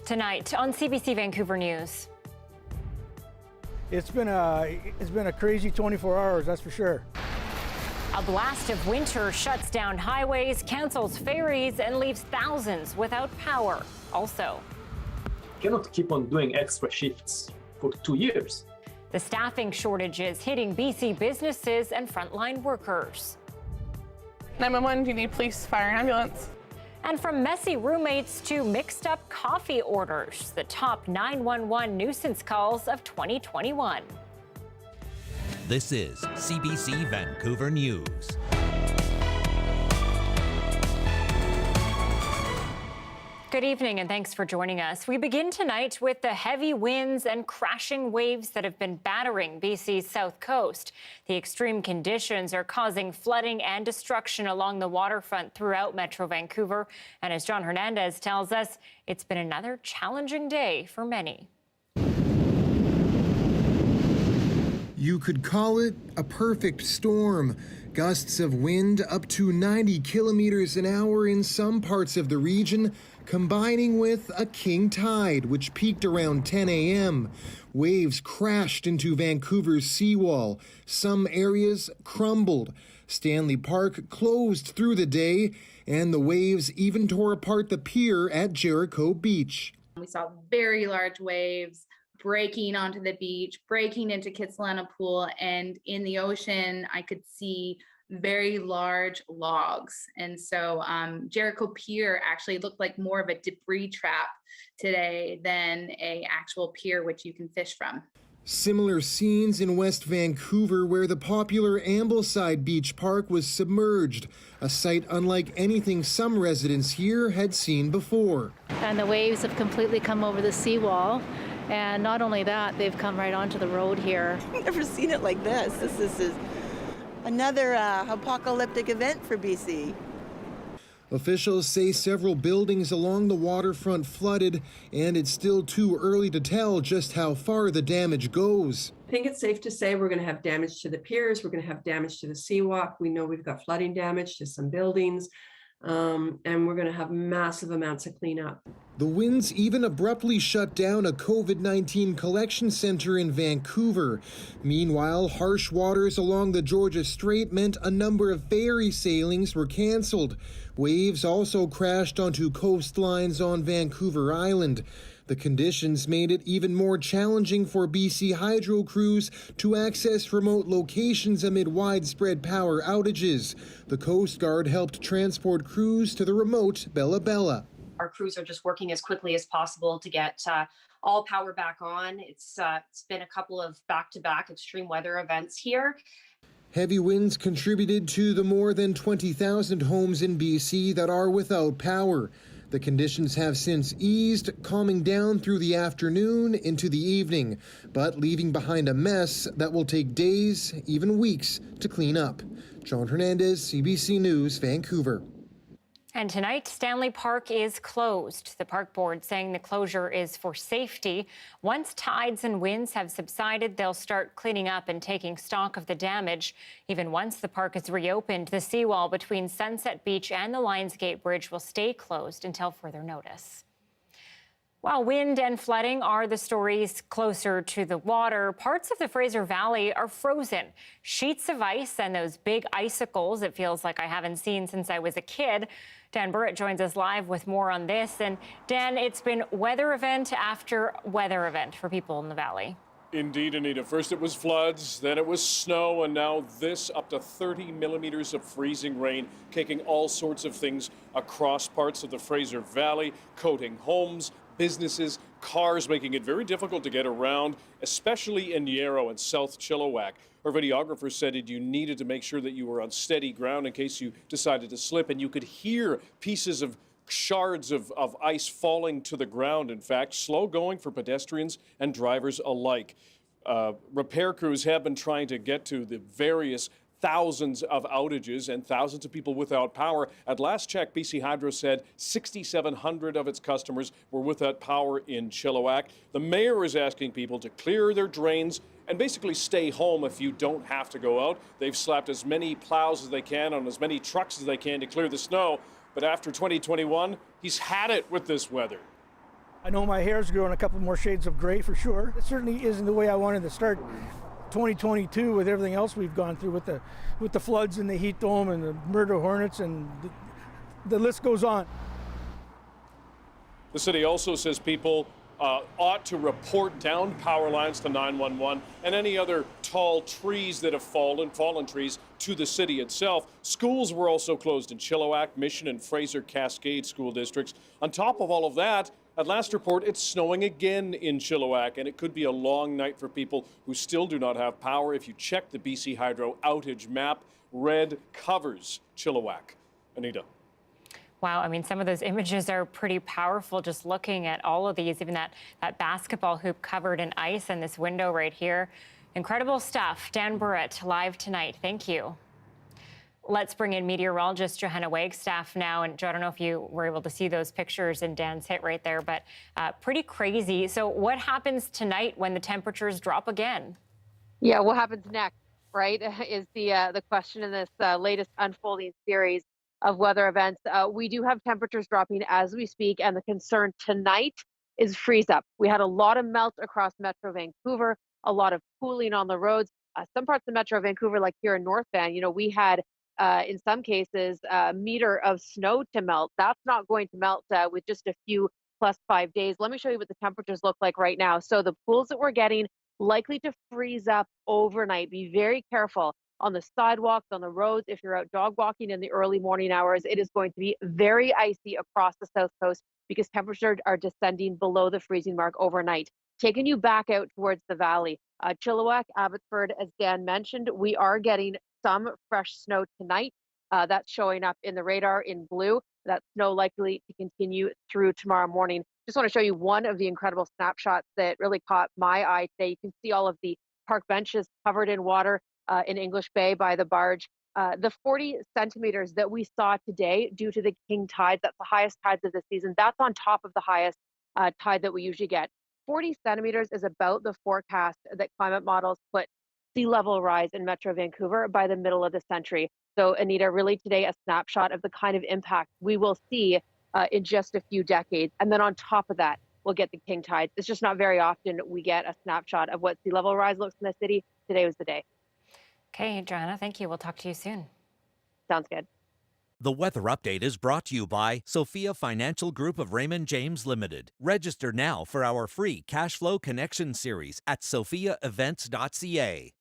Tonight on CBC Vancouver News. It's been a crazy 24 hours, that's for sure. A blast of winter shuts down highways, cancels ferries, and leaves thousands without power. Also, cannot keep on doing extra shifts for 2 years. The staffing shortages hitting BC businesses and frontline workers. 911, do you need police, fire, and ambulance? And from messy roommates to mixed up coffee orders, the top 911 nuisance calls of 2021. This is CBC Vancouver News. Good evening and thanks for joining us. We begin tonight with the heavy winds and crashing waves that have been battering BC's south coast. The extreme conditions are causing flooding and destruction along the waterfront throughout Metro Vancouver. And as John Hernandez tells us, it's been another challenging day for many. You could call it a perfect storm. Gusts of wind up to 90 kilometers an hour in some parts of the region, combining with a king tide, which peaked around 10 a.m. Waves crashed into Vancouver's seawall. Some areas crumbled. Stanley Park closed through the day, and the waves even tore apart the pier at Jericho Beach. We saw very large waves breaking onto the beach, breaking into Kitsilano Pool, and in the ocean, I could see very large logs. And so Jericho Pier actually looked like more of a debris trap today than an actual pier which you can fish from. Similar scenes in West Vancouver, where the popular Ambleside Beach Park was submerged, a sight unlike anything some residents here had seen before. And the waves have completely come over the seawall. And not only that, they've come right onto the road here. I've never seen it like this. This is another apocalyptic event for BC. Officials say several buildings along the waterfront flooded, and it's still too early to tell just how far the damage goes. I think it's safe to say we're going to have damage to the piers, we're going to have damage to the seawalk. We know we've got flooding damage to some buildings, and we're going to have massive amounts of cleanup. The winds even abruptly shut down a COVID-19 collection center in Vancouver. Meanwhile, harsh waters along the Georgia Strait meant a number of ferry sailings were canceled. Waves also crashed onto coastlines on Vancouver Island. The conditions made it even more challenging for BC Hydro crews to access remote locations amid widespread power outages. The Coast Guard helped transport crews to the remote Bella Bella. Our crews are just working as quickly as possible to get all power back on. It's been a couple of back-to-back extreme weather events here. Heavy winds contributed to the more than 20,000 homes in BC that are without power. The conditions have since eased, calming down through the afternoon into the evening, but leaving behind a mess that will take days, even weeks, to clean up. John Hernandez, CBC News, Vancouver. And tonight, Stanley Park is closed. The park board saying the closure is for safety. Once tides and winds have subsided, they'll start cleaning up and taking stock of the damage. Even once the park is reopened, the seawall between Sunset Beach and the Lionsgate Bridge will stay closed until further notice. While wind and flooding are the stories closer to the water, parts of the Fraser Valley are frozen. Sheets of ice and those big icicles it feels like I haven't seen since I was a kid. Dan Burrett joins us live with more on this. And Dan, it's been weather event after weather event for people in the valley. Indeed, Anita. First it was floods, then it was snow, and now this, up to 30 millimeters of freezing rain, kicking all sorts of things across parts of the Fraser Valley, coating homes, businesses, cars, making it very difficult to get around, especially in Yarrow and South Chilliwack. Our videographer said you needed to make sure that you were on steady ground in case you decided to slip, and you could hear pieces of shards of ice falling to the ground. In fact, slow going for pedestrians and drivers alike. Repair crews have been trying to get to the various thousands of outages and thousands of people without power. At last check, BC Hydro said 6,700 of its customers were without power in Chilliwack. The mayor is asking people to clear their drains and basically stay home if you don't have to go out. They've slapped as many plows as they can on as many trucks as they can to clear the snow. But after 2021, he's had it with this weather. I know my hair's growing a couple more shades of gray for sure. It certainly isn't the way I wanted to start 2022 with everything else we've gone through with the floods and the heat dome and the murder hornets, and the list goes on. The city also says people ought to report downed power lines to 911 and any other tall trees that have fallen trees, to the city itself. Schools were also closed in Chilliwack, Mission, and Fraser Cascade school districts. On top of all of that, at last report, it's snowing again in Chilliwack, and it could be a long night for people who still do not have power. If you check the BC Hydro outage map, red covers Chilliwack. Anita. Wow, I mean, some of those images are pretty powerful just looking at all of these, even that basketball hoop covered in ice and this window right here. Incredible stuff. Dan Burrett, live tonight. Thank you. Let's bring in meteorologist Johanna Wagstaffe now. And Joe, I don't know if you were able to see those pictures in Dan's hit right there, but pretty crazy. So what happens tonight when the temperatures drop again? Yeah, what happens next, right, is the question in this latest unfolding series of weather events. We do have temperatures dropping as we speak, and the concern tonight is freeze up. We had a lot of melt across Metro Vancouver, a lot of cooling on the roads. Some parts of Metro Vancouver, like here in North Van, we had in some cases a meter of snow to melt. That's not going to melt with just a few +5 days. Let me show you what the temperatures look like right now. So the pools that we're getting likely to freeze up overnight. Be very careful on the sidewalks, on the roads. If you're out dog walking in the early morning hours, it is going to be very icy across the south coast because temperatures are descending below the freezing mark overnight. Taking you back out towards the valley, Chilliwack, Abbotsford, as Dan mentioned, we are getting some fresh snow tonight. That's showing up in the radar in blue. That snow likely to continue through tomorrow morning. Just want to show you one of the incredible snapshots that really caught my eye today. You can see all of the park benches covered in water in English Bay by the barge. The 40 centimeters that we saw today due to the king tides, that's the highest tides of the season. That's on top of the highest tide that we usually get. 40 centimeters is about the forecast that climate models put sea level rise in Metro Vancouver by the middle of the century. So Anita, really today a snapshot of the kind of impact we will see in just a few decades. And then on top of that, we'll get the king tides. It's just not very often we get a snapshot of what sea level rise looks in the city. Today was the day. Okay, Johanna, thank you. We'll talk to you soon. Sounds good. The weather update is brought to you by Sophia Financial Group of Raymond James Limited. Register now for our free Cash Flow Connection series at sophiaevents.ca.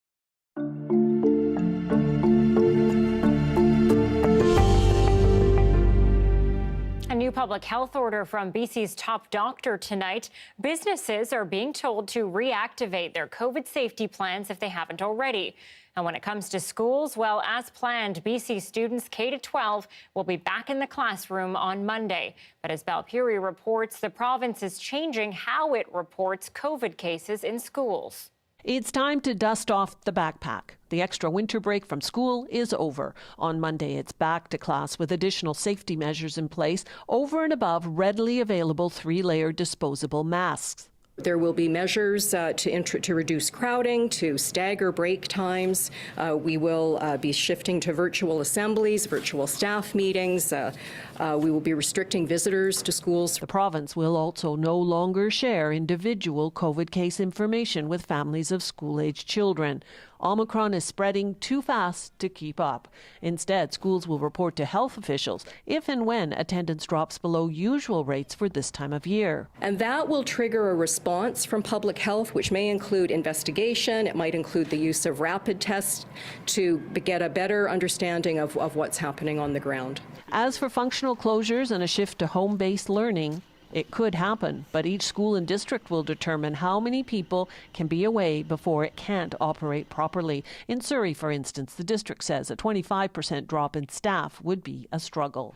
A new public health order from BC's top doctor tonight. Businesses are being told to reactivate their COVID safety plans if they haven't already. And when it comes to schools, well, as planned, BC students K-12 will be back in the classroom on Monday. But as Balpuri reports, the province is changing how it reports COVID cases in schools. It's time to dust off the backpack. The extra winter break from school is over. On Monday, it's back to class with additional safety measures in place over and above readily available 3-layer disposable masks. There will be measures to reduce crowding, to stagger break times. We will be shifting to virtual assemblies, virtual staff meetings. We will be restricting visitors to schools. The province will also no longer share individual COVID case information with families of school-aged children. Omicron is spreading too fast to keep up. Instead, schools will report to health officials if and when attendance drops below usual rates for this time of year. And that will trigger a response from public health, which may include investigation. It might include the use of rapid tests to get a better understanding of what's happening on the ground. As for functional closures and a shift to home-based learning, it could happen, but each school and district will determine how many people can be away before it can't operate properly. In Surrey, for instance, the district says a 25% drop in staff would be a struggle.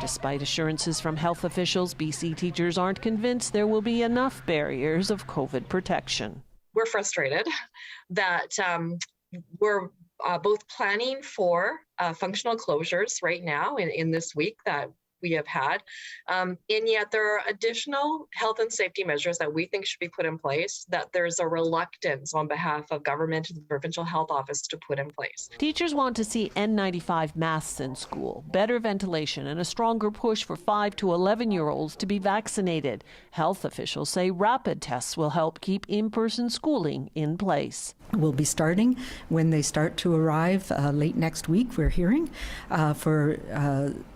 Despite assurances from health officials, BC teachers aren't convinced there will be enough barriers of COVID protection. We're frustrated that we're both planning for functional closures right now in this week that we have had. And yet there are additional health and safety measures that we think should be put in place that there's a reluctance on behalf of government and the provincial health office to put in place. Teachers want to see N95 masks in school, better ventilation, and a stronger push for 5 to 11-year-olds to be vaccinated. Health officials say rapid tests will help keep in-person schooling in place. We'll be starting when they start to arrive late next week, we're hearing, for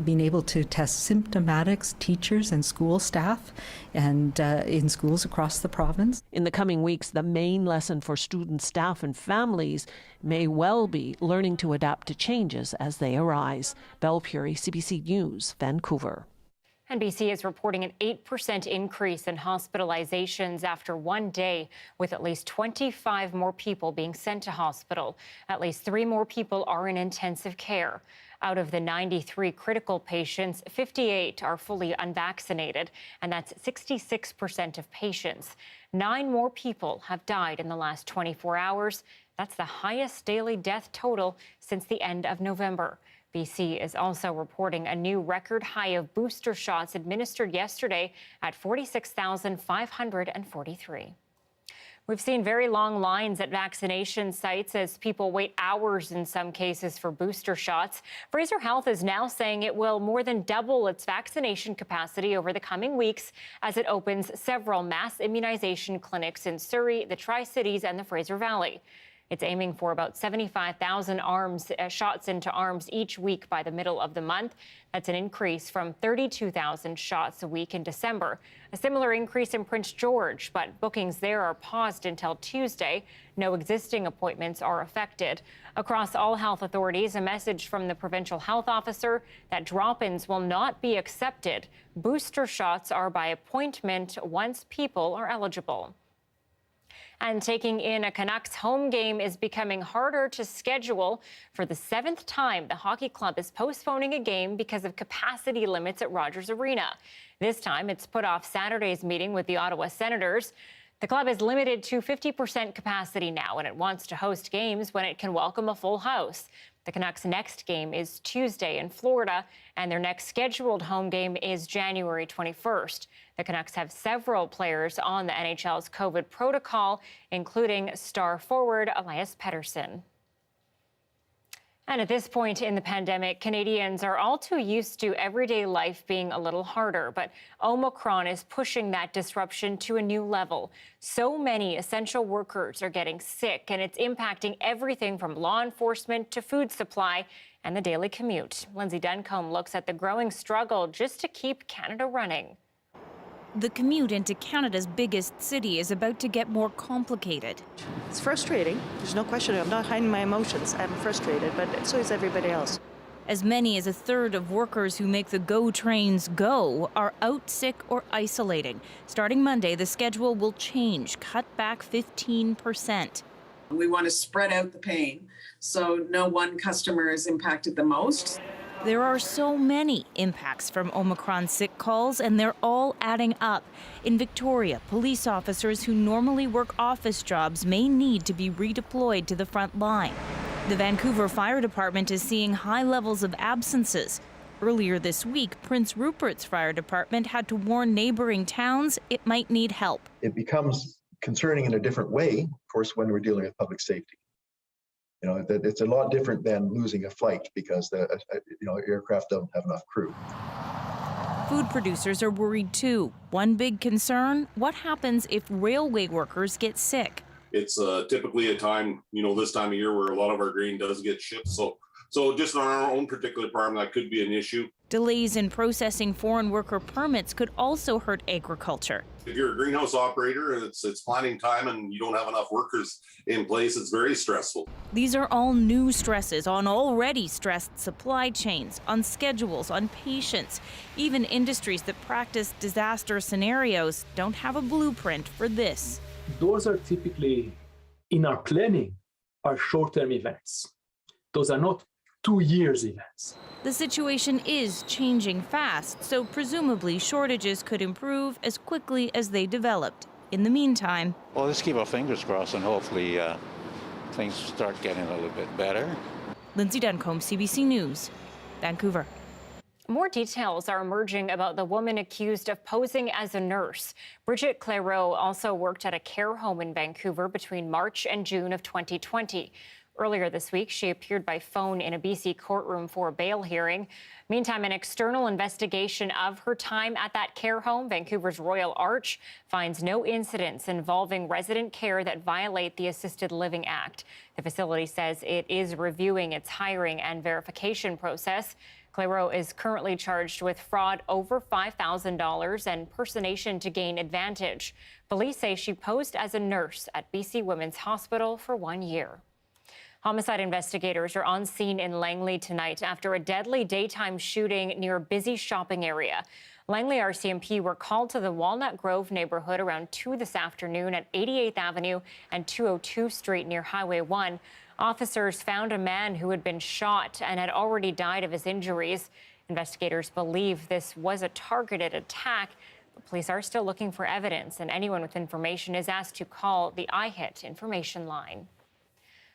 being able to test symptomatics, teachers and school staff, and in schools across the province. In the coming weeks, the main lesson for students, staff and families may well be learning to adapt to changes as they arise. Belle Puri, CBC News, Vancouver. NBC is reporting an 8% increase in hospitalizations after one day, with at least 25 more people being sent to hospital. At least 3 more people are in intensive care. Out of the 93 critical patients, 58 are fully unvaccinated, and that's 66% of patients. 9 more people have died in the last 24 hours. That's the highest daily death total since the end of November. BC is also reporting a new record high of booster shots administered yesterday at 46,543. We've seen very long lines at vaccination sites as people wait hours in some cases for booster shots. Fraser Health is now saying it will more than double its vaccination capacity over the coming weeks as it opens several mass immunization clinics in Surrey, the Tri-Cities, and the Fraser Valley. It's aiming for about 75,000 shots into arms each week by the middle of the month. That's an increase from 32,000 shots a week in December. A similar increase in Prince George, but bookings there are paused until Tuesday. No existing appointments are affected. Across all health authorities, a message from the provincial health officer that drop-ins will not be accepted. Booster shots are by appointment once people are eligible. And taking in a Canucks home game is becoming harder to schedule. For the 7th time, the hockey club is postponing a game because of capacity limits at Rogers Arena. This time, it's put off Saturday's meeting with the Ottawa Senators. The club is limited to 50% capacity now, and it wants to host games when it can welcome a full house. The Canucks' next game is Tuesday in Florida, and their next scheduled home game is January 21st. The Canucks have several players on the NHL's COVID protocol, including star forward Elias Pettersson. And at this point in the pandemic, Canadians are all too used to everyday life being a little harder, but Omicron is pushing that disruption to a new level. So many essential workers are getting sick, and it's impacting everything from law enforcement to food supply and the daily commute. Lindsay Duncombe looks at the growing struggle just to keep Canada running. The commute into Canada's biggest city is about to get more complicated. It's frustrating. There's no question. I'm not hiding my emotions. I'm frustrated, but so is everybody else. As many as a third of workers who make the GO trains go are out sick or isolating. Starting Monday, the schedule will change, cut back 15%. We want to spread out the pain so no one customer is impacted the most. There are so many impacts from Omicron sick calls, and they're all adding up. In Victoria, police officers who normally work office jobs may need to be redeployed to the front line. The Vancouver Fire Department is seeing high levels of absences. Earlier this week, Prince Rupert's fire department had to warn neighboring towns it might need help. It becomes concerning in a different way, of course, when we're dealing with public safety. You know, it's a lot different than losing a flight because the aircraft don't have enough crew. Food producers are worried too. One big concern, what happens if railway workers get sick? It's typically a time, this time of year where a lot of our grain does get shipped. So just on our own particular farm, that could be an issue. Delays in processing foreign worker permits could also hurt agriculture. If you're a greenhouse operator and it's planting time and you don't have enough workers in place, it's very stressful. These are all new stresses on already stressed supply chains, on schedules, on patients. Even industries that practice disaster scenarios don't have a blueprint for this. Those are typically, in our planning, are short-term events. Those are not 2 years events. The situation is changing fast, so presumably shortages could improve as quickly as they developed. In the meantime, well, let's keep our fingers crossed and hopefully things start getting a little bit better. Lindsay Duncombe, CBC News, Vancouver. More details are emerging about the woman accused of posing as a nurse. Bridget Clairaut also worked at a care home in Vancouver between March and June of 2020. Earlier this week, she appeared by phone in a BC courtroom for a bail hearing. Meantime, an external investigation of her time at that care home, Vancouver's Royal Arch, finds no incidents involving resident care that violate the Assisted Living Act. The facility says it is reviewing its hiring and verification process. Clairaut is currently charged with fraud over $5,000 and personation to gain advantage. Police say she posed as a nurse at BC Women's Hospital for 1 year. Homicide investigators are on scene in Langley tonight after a deadly daytime shooting near a busy shopping area. Langley RCMP were called to the Walnut Grove neighborhood around 2 this afternoon at 88th Avenue and 202 Street near Highway 1. Officers found a man who had been shot and had already died of his injuries. Investigators believe this was a targeted attack. But police are still looking for evidence, and anyone with information is asked to call the IHIT information line.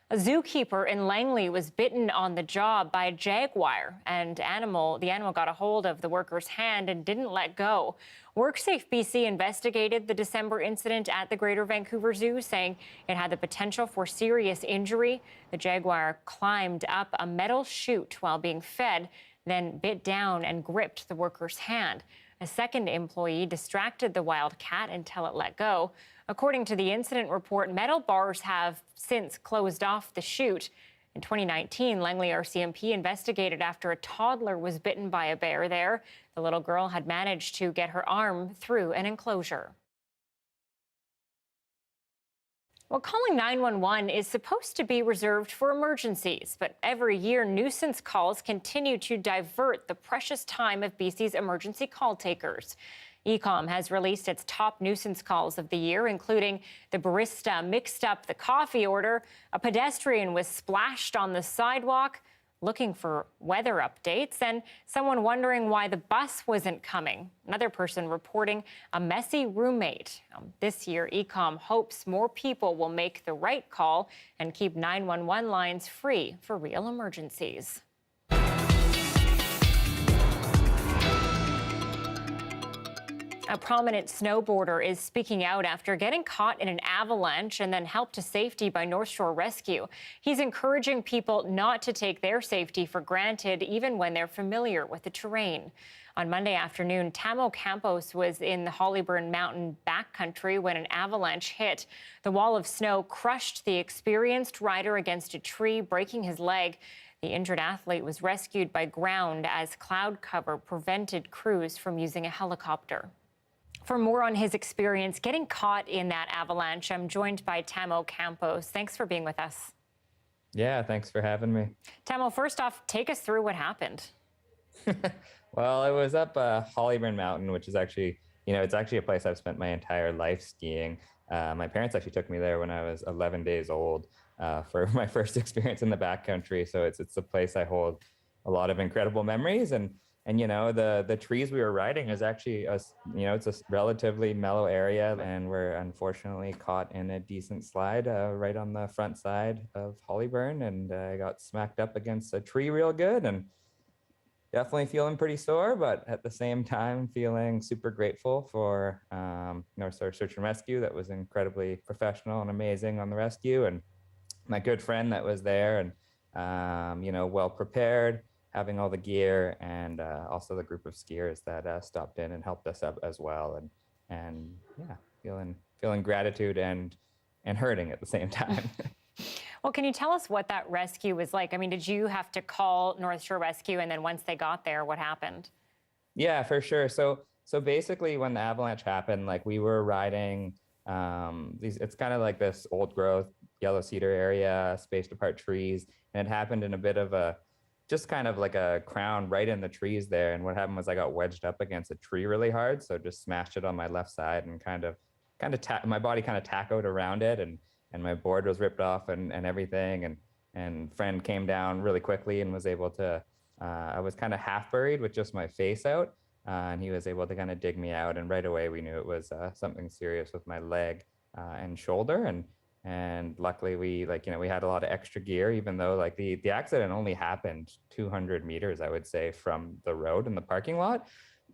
A zookeeper in Langley was bitten on the job by a jaguar, and the animal got a hold of the worker's hand and didn't let go. WorkSafe BC investigated the December incident at the Greater Vancouver Zoo, saying it had the potential for serious injury. The jaguar climbed up a metal chute while being fed, then bit down and gripped the worker's hand. A second employee distracted the wild cat until it let go. According to the incident report, metal bars have since closed off the chute. In 2019, Langley RCMP investigated after a toddler was bitten by a bear there. The little girl had managed to get her arm through an enclosure. Well, calling 911 is supposed to be reserved for emergencies, but every year nuisance calls continue to divert the precious time of BC's emergency call takers. ECOM has released its top nuisance calls of the year, including the barista mixed up the coffee order, a pedestrian was splashed on the sidewalk, looking for weather updates, and someone wondering why the bus wasn't coming. Another person reporting a messy roommate. This year, ECOM hopes more people will make the right call and keep 911 lines free for real emergencies. A prominent snowboarder is speaking out after getting caught in an avalanche and then helped to safety by North Shore Rescue. He's encouraging people not to take their safety for granted, even when they're familiar with the terrain. On Monday afternoon, Tamo Campos was in the Hollyburn Mountain backcountry when an avalanche hit. The wall of snow crushed the experienced rider against a tree, breaking his leg. The injured athlete was rescued by ground as cloud cover prevented crews from using a helicopter. For more on his experience getting caught in that avalanche, I'm joined by Tamo Campos. Thanks for being with us. Yeah, thanks for having me. Tamo, first off, take us through what happened. Well, I was up Hollyburn Mountain, which is actually, it's actually a place I've spent my entire life skiing. My parents actually took me there when I was 11 days old for my first experience in the backcountry. So it's a place I hold a lot of incredible memories. And the trees we were riding is actually, it's a relatively mellow area, and we're unfortunately caught in a decent slide right on the front side of Hollyburn, and I got smacked up against a tree real good, and definitely feeling pretty sore, but at the same time feeling super grateful for North Shore Search and Rescue that was incredibly professional and amazing on the rescue, and my good friend that was there and well prepared, having all the gear, and also the group of skiers that stopped in and helped us up as well, and feeling gratitude and hurting at the same time. Well, can you tell us what that rescue was like? I mean, did you have to call North Shore Rescue, and then once they got there, what happened? Yeah, for sure. So basically, when the avalanche happened, like we were riding it's kind of like this old growth yellow cedar area, spaced apart trees, and it happened in a bit of just kind of like a crown right in the trees there. And what happened was I got wedged up against a tree really hard. So just smashed it on my left side and my body kind of tacoed around it, and my board was ripped off and everything. And friend came down really quickly and was able to, I was kind of half buried with just my face out. And he was able to kind of dig me out. And right away we knew it was something serious with my leg and shoulder. And luckily we we had a lot of extra gear, even though like the accident only happened 200 meters, I would say, from the road in the parking lot.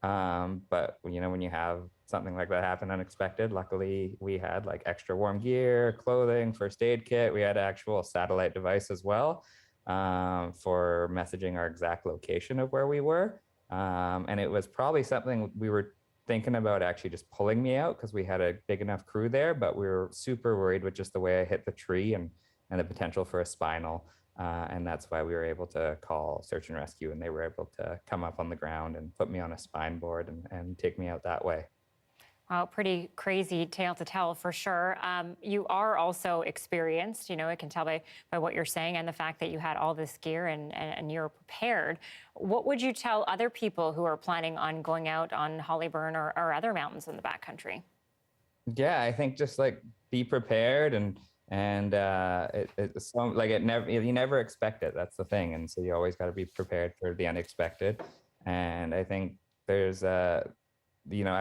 But when you have something like that happen unexpected, luckily we had like extra warm gear, clothing, first aid kit. We had an actual satellite device as well for messaging our exact location of where we were. And it was probably something we were thinking about actually just pulling me out because we had a big enough crew there, but we were super worried with just the way I hit the tree and the potential for a spinal. And that's why we were able to call search and rescue, and they were able to come up on the ground and put me on a spine board and take me out that way. Well, pretty crazy tale to tell for sure. You are also experienced, I can tell by what you're saying and the fact that you had all this gear and you're prepared. What would you tell other people who are planning on going out on Hollyburn or other mountains in the backcountry? Yeah, I think just like be prepared and it's so, like you never expect it. That's the thing. And so you always got to be prepared for the unexpected. And I think there's I've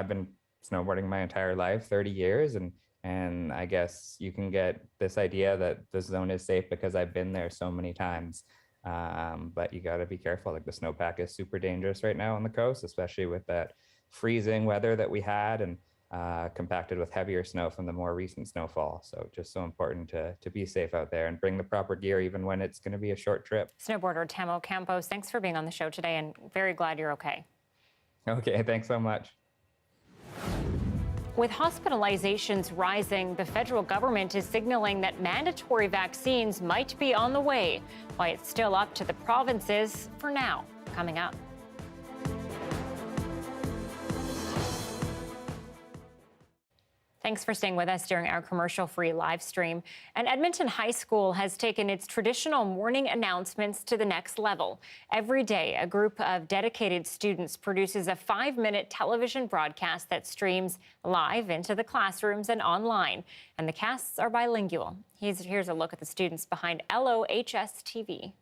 been snowboarding my entire life, 30 years. And I guess you can get this idea that this zone is safe because I've been there so many times. But you got to be careful. Like the snowpack is super dangerous right now on the coast, especially with that freezing weather that we had and compacted with heavier snow from the more recent snowfall. So just so important to be safe out there and bring the proper gear even when it's going to be a short trip. Snowboarder Tamo Campos, thanks for being on the show today and very glad you're okay. Okay, thanks so much. With hospitalizations rising, the federal government is signaling that mandatory vaccines might be on the way, while it's still up to the provinces for now. Coming up. Thanks for staying with us during our commercial-free live stream. And Edmonton High School has taken its traditional morning announcements to the next level. Every day, a group of dedicated students produces a 5-minute television broadcast that streams live into the classrooms and online. And the casts are bilingual. Here's a look at the students behind LOHS TV.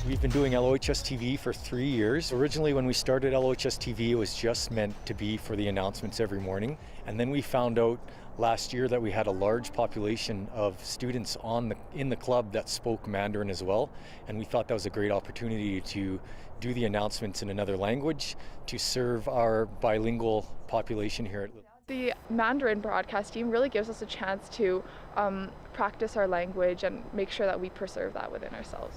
We've been doing LOHS TV for 3 years. Originally, when we started LOHS TV, it was just meant to be for the announcements every morning. And then we found out last year that we had a large population of students in the club that spoke Mandarin as well. And we thought that was a great opportunity to do the announcements in another language to serve our bilingual population here. The Mandarin broadcast team really gives us a chance to practice our language and make sure that we preserve that within ourselves.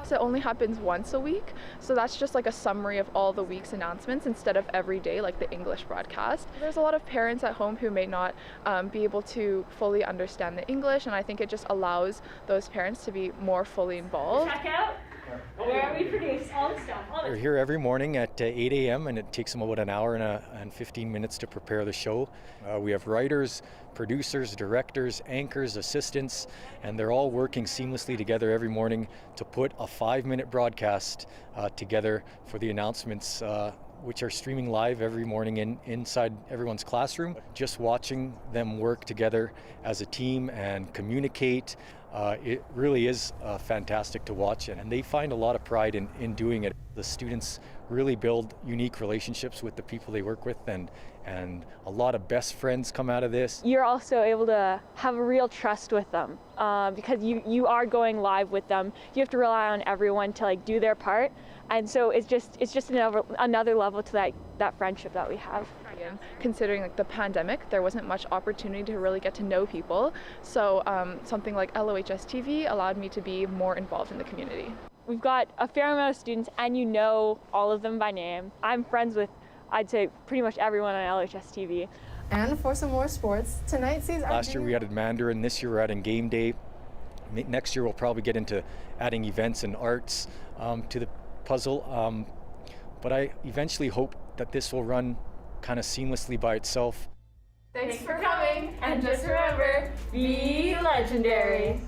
So it only happens once a week, so that's just like a summary of all the week's announcements instead of every day like the English broadcast. There's a lot of parents at home who may not be able to fully understand the English, and I think it just allows those parents to be more fully involved. Check out where we produce all the stuff. We're here every morning at 8 a.m. and it takes them about an hour and 15 minutes to prepare the show. We have writers, producers, directors, anchors, assistants, and they're all working seamlessly together every morning to put a 5-minute broadcast together for the announcements, which are streaming live every morning inside everyone's classroom. Just watching them work together as a team and communicate, it really is fantastic to watch, and they find a lot of pride in doing it. The students really build unique relationships with the people they work with, and a lot of best friends come out of this. You're also able to have a real trust with them because you are going live with them. You have to rely on everyone to like do their part, and so it's just another level to that friendship that we have. Considering like the pandemic, there wasn't much opportunity to really get to know people, so something like LOHS TV allowed me to be more involved in the community. We've got a fair amount of students, and you know all of them by name. I'm friends with, I'd say, pretty much everyone on LOHS TV. And for some more sports, tonight sees our... Last year we added Mandarin, this year we're adding game day. Next year we'll probably get into adding events and arts to the puzzle. But I eventually hope that this will run kind of seamlessly by itself. Thanks for coming, and just remember, be legendary.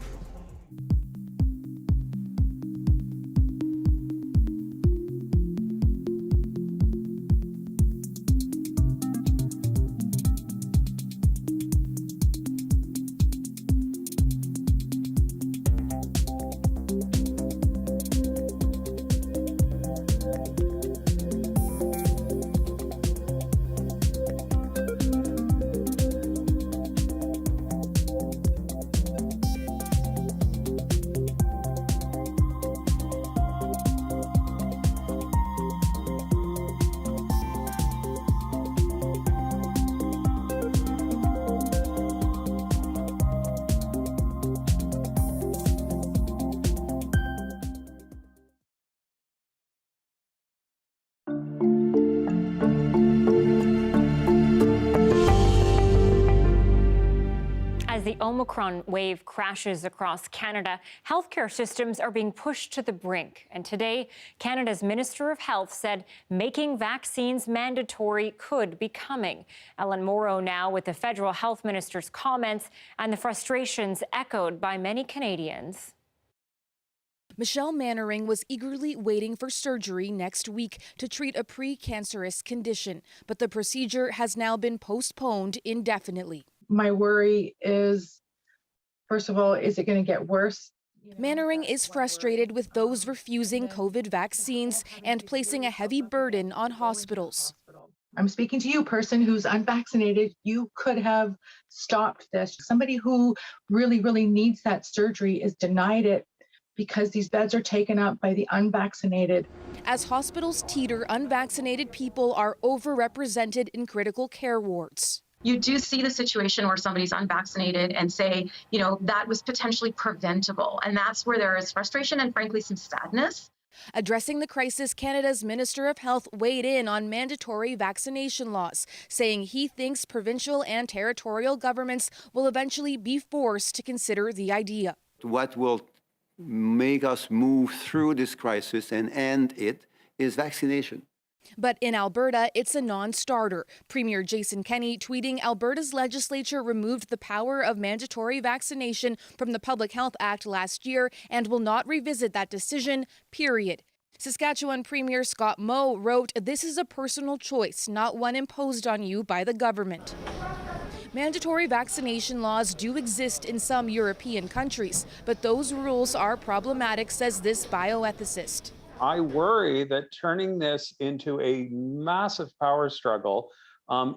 As the Omicron wave crashes across Canada, healthcare systems are being pushed to the brink. And today, Canada's Minister of Health said making vaccines mandatory could be coming. Ellen Morrow now with the federal health minister's comments and the frustrations echoed by many Canadians. Michelle Mannering was eagerly waiting for surgery next week to treat a pre-cancerous condition, but the procedure has now been postponed indefinitely. My worry is, first of all, is it going to get worse? Mannering is frustrated with those refusing COVID vaccines and placing a heavy burden on hospitals. I'm speaking to you, person who's unvaccinated. You could have stopped this. Somebody who really, really needs that surgery is denied it because these beds are taken up by the unvaccinated. As hospitals teeter, unvaccinated people are overrepresented in critical care wards. You do see the situation where somebody's unvaccinated and say, that was potentially preventable. And that's where there is frustration and frankly some sadness. Addressing the crisis, Canada's Minister of Health weighed in on mandatory vaccination laws, saying he thinks provincial and territorial governments will eventually be forced to consider the idea. What will make us move through this crisis and end it is vaccination. But in Alberta, it's a non-starter. Premier Jason Kenney tweeting Alberta's legislature removed the power of mandatory vaccination from the Public Health Act last year and will not revisit that decision, period. Saskatchewan Premier Scott Moe wrote, "This is a personal choice, not one imposed on you by the government." Mandatory vaccination laws do exist in some European countries, but those rules are problematic, says this bioethicist. I worry that turning this into a massive power struggle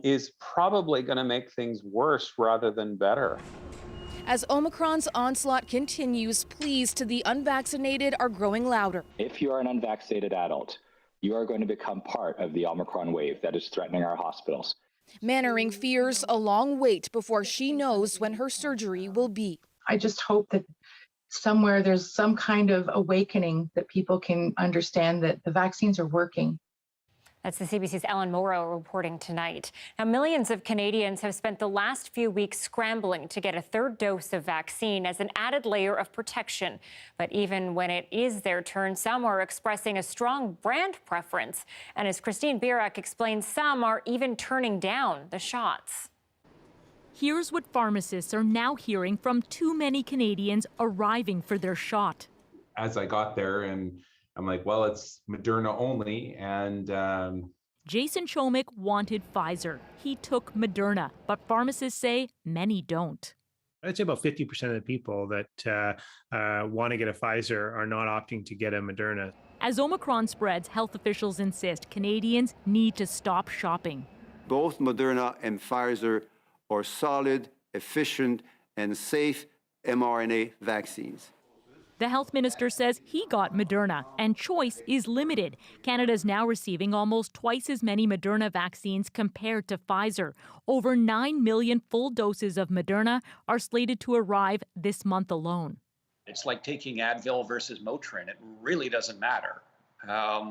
is probably going to make things worse rather than better. As Omicron's onslaught continues, pleas to the unvaccinated are growing louder. If you are an unvaccinated adult, you are going to become part of the Omicron wave that is threatening our hospitals. Mannering fears a long wait before she knows when her surgery will be. I just hope that somewhere there's some kind of awakening that people can understand that the vaccines are working. That's the CBC's Ellen Morrow reporting tonight. Now, millions of Canadians have spent the last few weeks scrambling to get a third dose of vaccine as an added layer of protection. But even when it is their turn, some are expressing a strong brand preference. And as Christine Birak explains, some are even turning down the shots. Here's what pharmacists are now hearing from too many Canadians arriving for their shot. As I got there and I'm like, well, it's Moderna only. And Jason Chomick wanted Pfizer. He took Moderna, but pharmacists say many don't. I'd say about 50% of the people that want to get a Pfizer are not opting to get a Moderna. As Omicron spreads, health officials insist Canadians need to stop shopping. Both Moderna and Pfizer are solid, efficient, and safe mRNA vaccines. The health minister says he got Moderna, and choice is limited. Canada's now receiving almost twice as many Moderna vaccines compared to Pfizer. Over 9 million full doses of Moderna are slated to arrive this month alone. It's like taking Advil versus Motrin. It really doesn't matter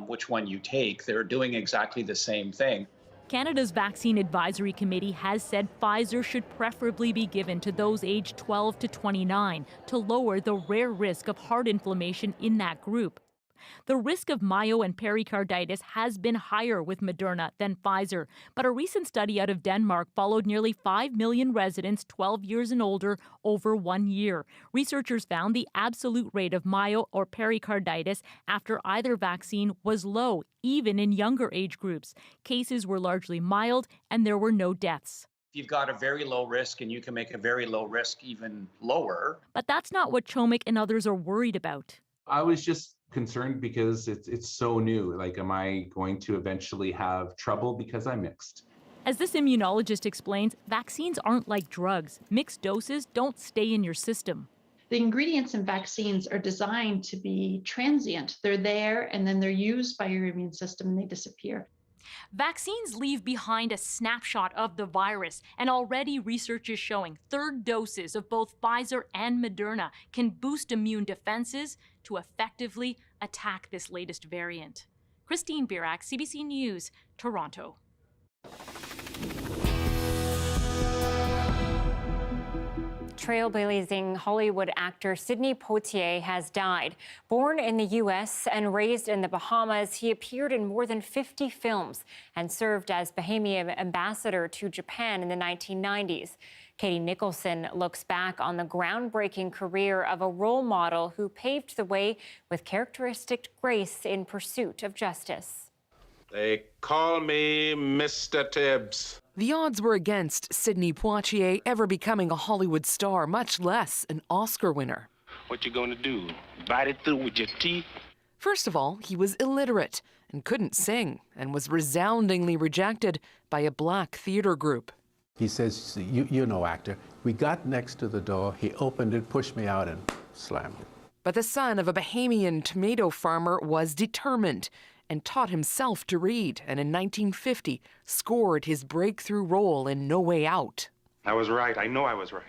which one you take. They're doing exactly the same thing. Canada's Vaccine Advisory Committee has said Pfizer should preferably be given to those aged 12 to 29 to lower the rare risk of heart inflammation in that group. The risk of myo and pericarditis has been higher with Moderna than Pfizer, but a recent study out of Denmark followed nearly 5 million residents 12 years and older over 1 year. Researchers found the absolute rate of myo or pericarditis after either vaccine was low, even in younger age groups. Cases were largely mild and there were no deaths. You've got a very low risk and you can make a very low risk even lower. But that's not what Chomick and others are worried about. I was just concerned because it's so new. Like, am I going to eventually have trouble because I'm mixed? As this immunologist explains, vaccines aren't like drugs. Mixed doses don't stay in your system. The ingredients in vaccines are designed to be transient. They're there and then they're used by your immune system and they disappear. Vaccines leave behind a snapshot of the virus, and already research is showing third doses of both Pfizer and Moderna can boost immune defenses to effectively attack this latest variant. Christine Birak, CBC News, Toronto. trailblazing Hollywood actor Sidney Poitier has died. Born in the U.S. and raised in the Bahamas, he appeared in more than 50 films and served as Bahamian ambassador to Japan in the 1990s. Katie Nicholson looks back on the groundbreaking career of a role model who paved the way with characteristic grace in pursuit of justice. They call me Mr. Tibbs. The odds were against Sidney Poitier ever becoming a Hollywood star, much less an Oscar winner. What you gonna do? Bite it through with your teeth? First of all, he was illiterate and couldn't sing and was resoundingly rejected by a black theater group. He says, you're no actor. We got next to the door, he opened it, pushed me out and slammed it. But the son of a Bahamian tomato farmer was determined and taught himself to read, and in 1950 scored his breakthrough role in No Way Out. I was right. I know I was right.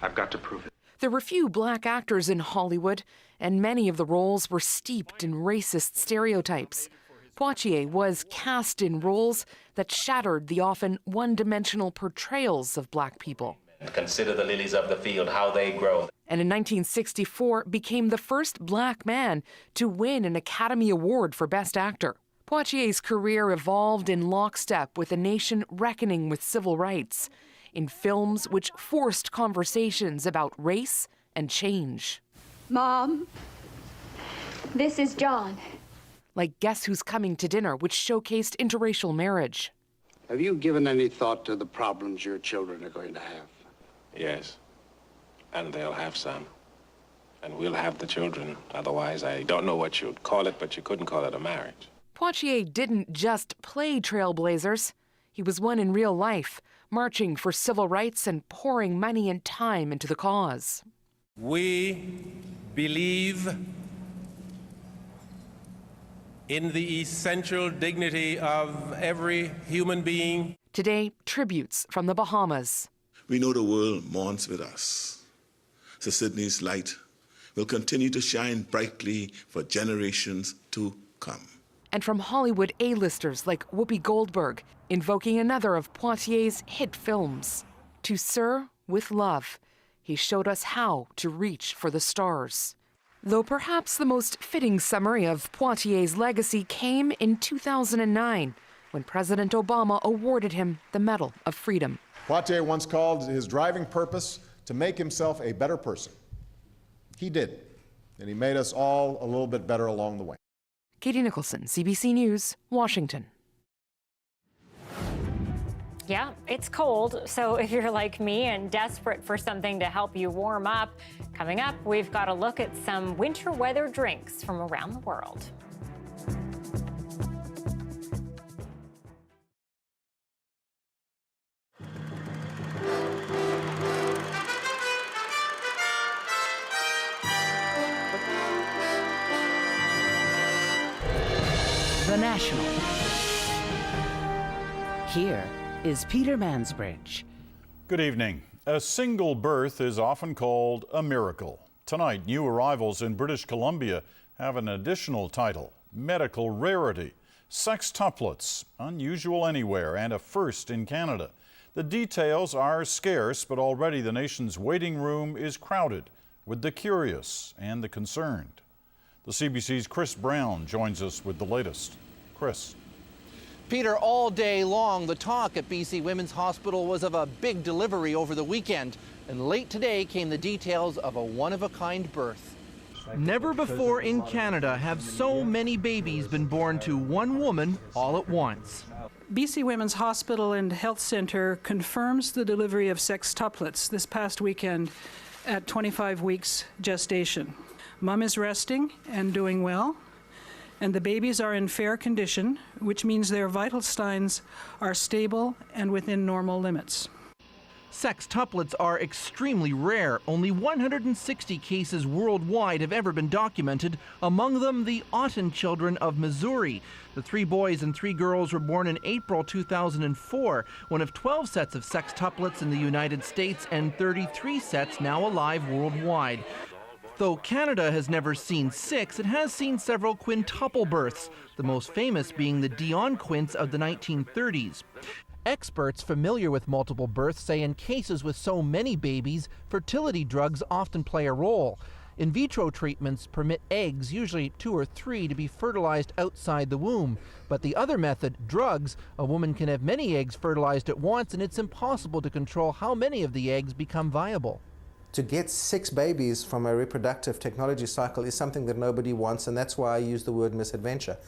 I've got to prove it. There were few black actors in Hollywood, and many of the roles were steeped in racist stereotypes. Poitier was cast in roles that shattered the often one-dimensional portrayals of black people. Consider the lilies of the field, how they grow. And in 1964 became the first black man to win an Academy Award for Best Actor. Poitier's career evolved in lockstep with a nation reckoning with civil rights in films which forced conversations about race and change. Mom, this is John. Like Guess Who's Coming to Dinner, which showcased interracial marriage. Have you given any thought to the problems your children are going to have? Yes, and they'll have some. And we'll have the children. Otherwise, I don't know what you'd call it, but you couldn't call it a marriage. Poitier didn't just play trailblazers. He was one in real life, marching for civil rights and pouring money and time into the cause. We believe in the essential dignity of every human being. Today, tributes from the Bahamas. We know the world mourns with us. So Sidney's light will continue to shine brightly for generations to come. And from Hollywood A-listers like Whoopi Goldberg, invoking another of Poitier's hit films. To Sir with Love, he showed us how to reach for the stars. Though perhaps the most fitting summary of Poitier's legacy came in 2009, when President Obama awarded him the Medal of Freedom. Poitier once called his driving purpose to make himself a better person. He did, and he made us all a little bit better along the way. Katie Nicholson, CBC News, Washington. Yeah, it's cold, so if you're like me and desperate for something to help you warm up, coming up, we've got a look at some winter weather drinks from around the world. The National. Here is Peter Mansbridge. Good evening. A single birth is often called a miracle. Tonight, new arrivals in British Columbia have an additional title, medical rarity. Sextuplets, unusual anywhere and a first in Canada. The details are scarce, but already the nation's waiting room is crowded with the curious and the concerned. The CBC's Chris Brown joins us with the latest. Chris. Peter, all day long, the talk at BC Women's Hospital was of a big delivery over the weekend. And late today came the details of a one-of-a-kind birth. Never before in Canada have so many babies been born to one woman all at once. BC Women's Hospital and Health Centre confirms the delivery of sextuplets this past weekend at 25 weeks gestation. Mom is resting and doing well, and the babies are in fair condition, which means their vital signs are stable and within normal limits. Sextuplets are extremely rare. Only 160 cases worldwide have ever been documented, among them the Otten children of Missouri. The 3 boys and 3 girls were born in April 2004, one of 12 sets of sextuplets in the United States and 33 sets now alive worldwide. Though Canada has never seen 6, it has seen several quintuple births, the most famous being the Dion quints of the 1930s. Experts familiar with multiple births say in cases with so many babies, fertility drugs often play a role. In vitro treatments permit eggs, usually 2 or 3, to be fertilized outside the womb. But the other method, drugs, a woman can have many eggs fertilized at once, and it's impossible to control how many of the eggs become viable. To get 6 babies from a reproductive technology cycle is something that nobody wants, and that's why I use the word misadventure,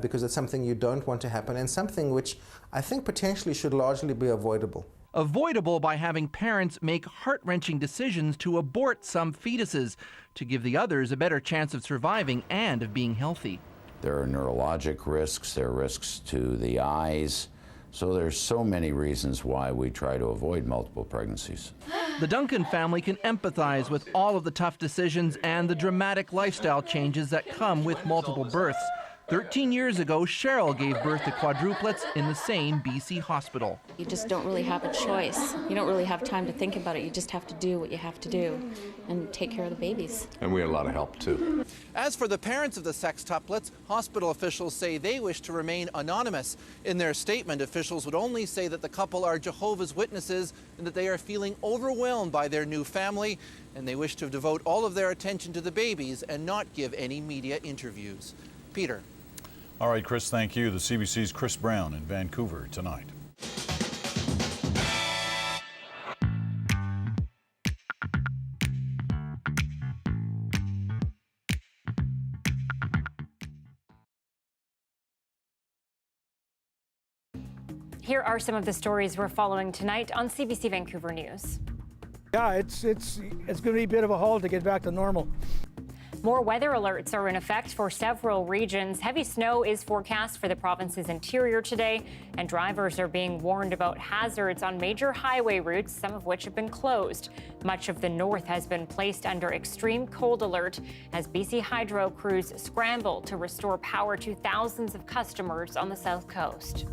because it's something you don't want to happen, and something which I think potentially should largely be avoidable. Avoidable by having parents make heart-wrenching decisions to abort some fetuses to give the others a better chance of surviving and of being healthy. There are neurologic risks, there are risks to the eyes, so there's so many reasons why we try to avoid multiple pregnancies. The Duncan family can empathize with all of the tough decisions and the dramatic lifestyle changes that come with multiple births. 13 years ago, Cheryl gave birth to quadruplets in the same BC hospital. You just don't really have a choice. You don't really have time to think about it. You just have to do what you have to do and take care of the babies. And we had a lot of help, too. As for the parents of the sextuplets, hospital officials say they wish to remain anonymous. In their statement, officials would only say that the couple are Jehovah's Witnesses and that they are feeling overwhelmed by their new family, and they wish to devote all of their attention to the babies and not give any media interviews. Peter. All right, Chris, thank you. The CBC's Chris Brown in Vancouver tonight. Here are some of the stories we're following tonight on CBC Vancouver News. Yeah, it's going to be a bit of a haul to get back to normal. More weather alerts are in effect for several regions. Heavy snow is forecast for the province's interior today, and drivers are being warned about hazards on major highway routes, some of which have been closed. Much of the north has been placed under extreme cold alert as BC Hydro crews scramble to restore power to thousands of customers on the south coast.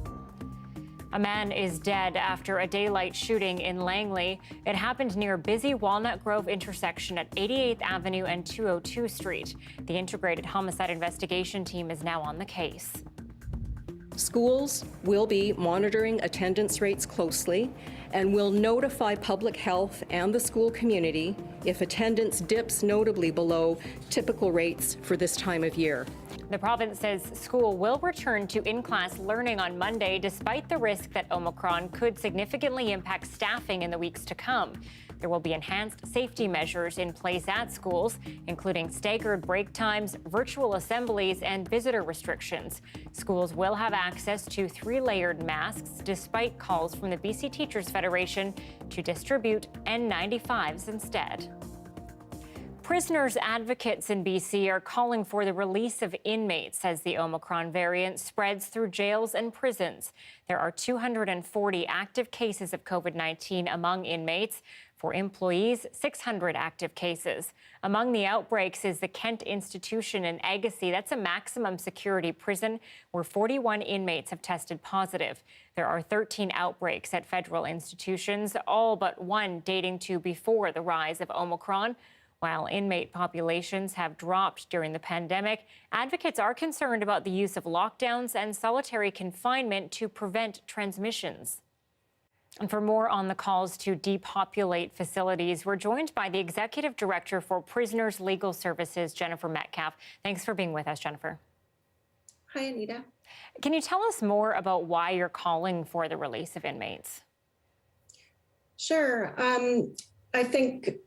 A man is dead after a daylight shooting in Langley. It happened near busy Walnut Grove intersection at 88th Avenue and 202 Street. The Integrated Homicide Investigation Team is now on the case. Schools will be monitoring attendance rates closely and will notify public health and the school community if attendance dips notably below typical rates for this time of year. The province says school will return to in-class learning on Monday, despite the risk that Omicron could significantly impact staffing in the weeks to come. There will be enhanced safety measures in place at schools, including staggered break times, virtual assemblies, and visitor restrictions. Schools will have access to 3-layered masks, despite calls from the BC Teachers Federation to distribute N95s instead. Prisoners' advocates in BC are calling for the release of inmates as the Omicron variant spreads through jails and prisons. There are 240 active cases of COVID-19 among inmates. For employees, 600 active cases. Among the outbreaks is the Kent Institution in Agassiz. That's a maximum security prison where 41 inmates have tested positive. There are 13 outbreaks at federal institutions, all but one dating to before the rise of Omicron. While inmate populations have dropped during the pandemic, advocates are concerned about the use of lockdowns and solitary confinement to prevent transmissions. And for more on the calls to depopulate facilities, we're joined by the Executive Director for Prisoners Legal Services, Jennifer Metcalf. Thanks for being with us, Jennifer. Hi, Anita. Can you tell us more about why you're calling for the release of inmates? Sure. I think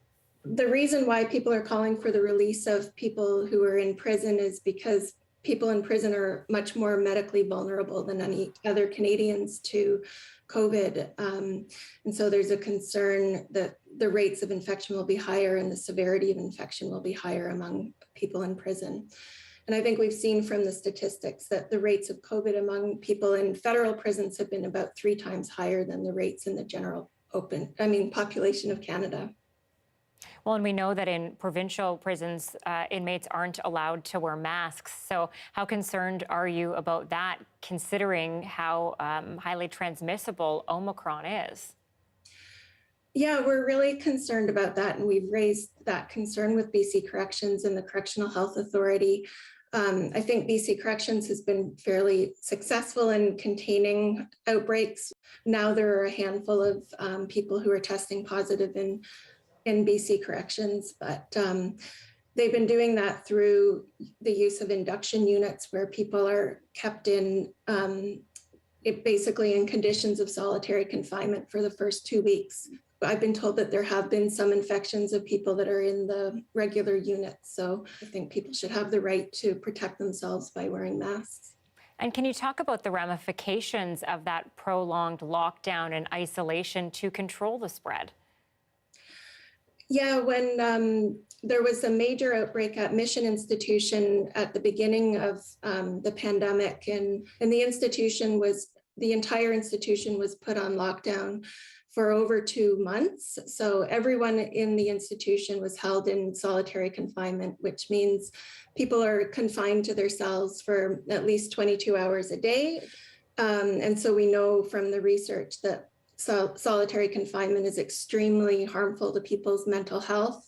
the reason why people are calling for the release of people who are in prison is because people in prison are much more medically vulnerable than any other Canadians to COVID. And so there's a concern that the rates of infection will be higher and the severity of infection will be higher among people in prison. And I think we've seen from the statistics that the rates of COVID among people in federal prisons have been about 3 times higher than the rates in the general population of Canada. Well, and we know that in provincial prisons, inmates aren't allowed to wear masks. So how concerned are you about that, considering how highly transmissible Omicron is? Yeah, we're really concerned about that. And we've raised that concern with BC Corrections and the Correctional Health Authority. I think BC Corrections has been fairly successful in containing outbreaks. Now there are a handful of people who are testing positive in BC Corrections, but they've been doing that through the use of induction units where people are kept in basically in conditions of solitary confinement for the first 2 weeks. I've been told that there have been some infections of people that are in the regular units. So I think people should have the right to protect themselves by wearing masks. And can you talk about the ramifications of that prolonged lockdown and isolation to control the spread? Yeah, when there was a major outbreak at Mission Institution at the beginning of the pandemic, and the entire institution was put on lockdown for over 2 months. So everyone in the institution was held in solitary confinement, which means people are confined to their cells for at least 22 hours a day. And so we know from the research that solitary confinement is extremely harmful to people's mental health.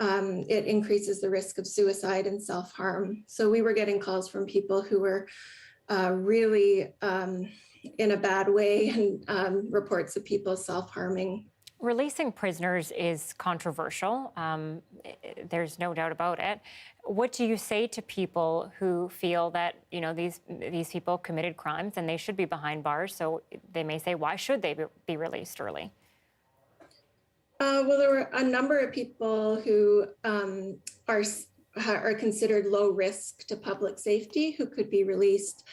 It increases the risk of suicide and self-harm. So we were getting calls from people who were really in a bad way, and reports of people self-harming. Releasing prisoners is controversial. There's no doubt about it. What do you say to people who feel that, you know, these people committed crimes and they should be behind bars? So they may say, why should they be released early? Well, there were a number of people who are considered low risk to public safety who could be released.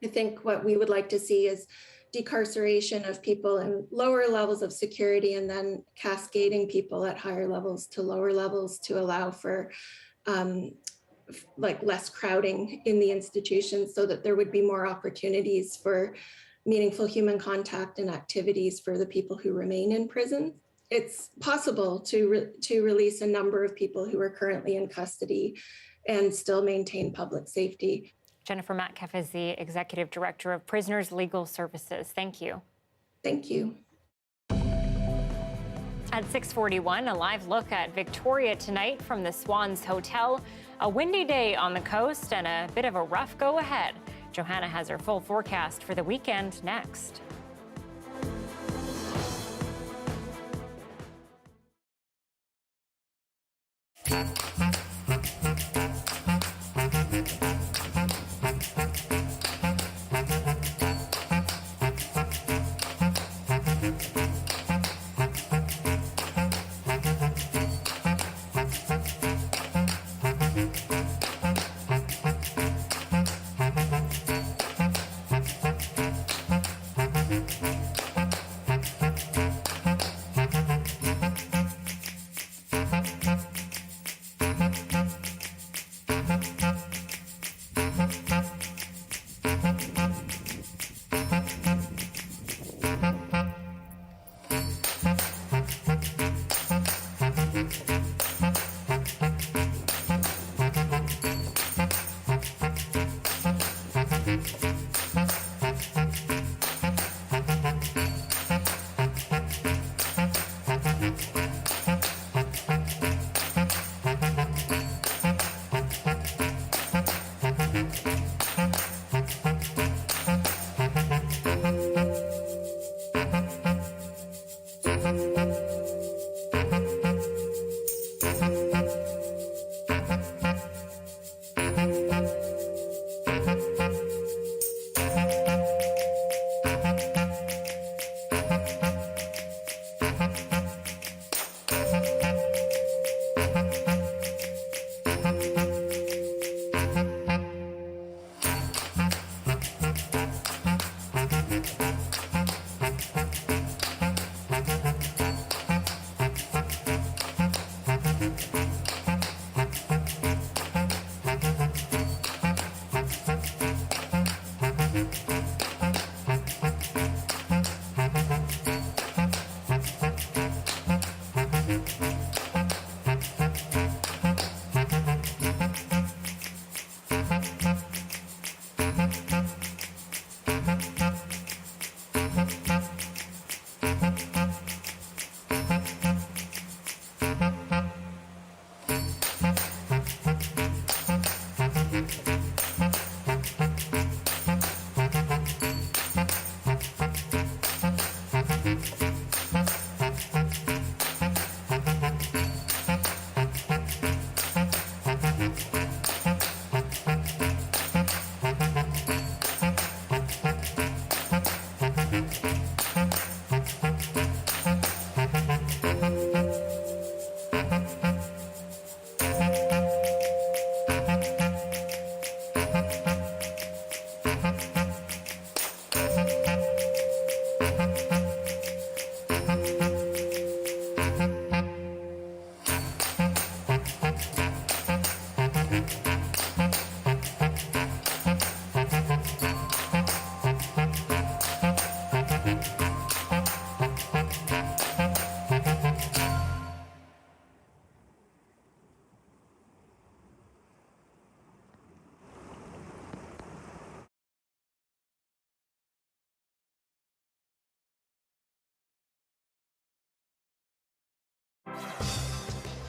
I think what we would like to see is decarceration of people in lower levels of security and then cascading people at higher levels to lower levels to allow for less crowding in the institutions so that there would be more opportunities for meaningful human contact and activities for the people who remain in prison. It's possible to release a number of people who are currently in custody and still maintain public safety. Jennifer Metcalf is the Executive Director of Prisoners Legal Services. Thank you. Thank you. At 6:41, a live look at Victoria tonight from the Swans Hotel. A windy day on the coast and a bit of a rough go ahead. Johanna has her full forecast for the weekend next.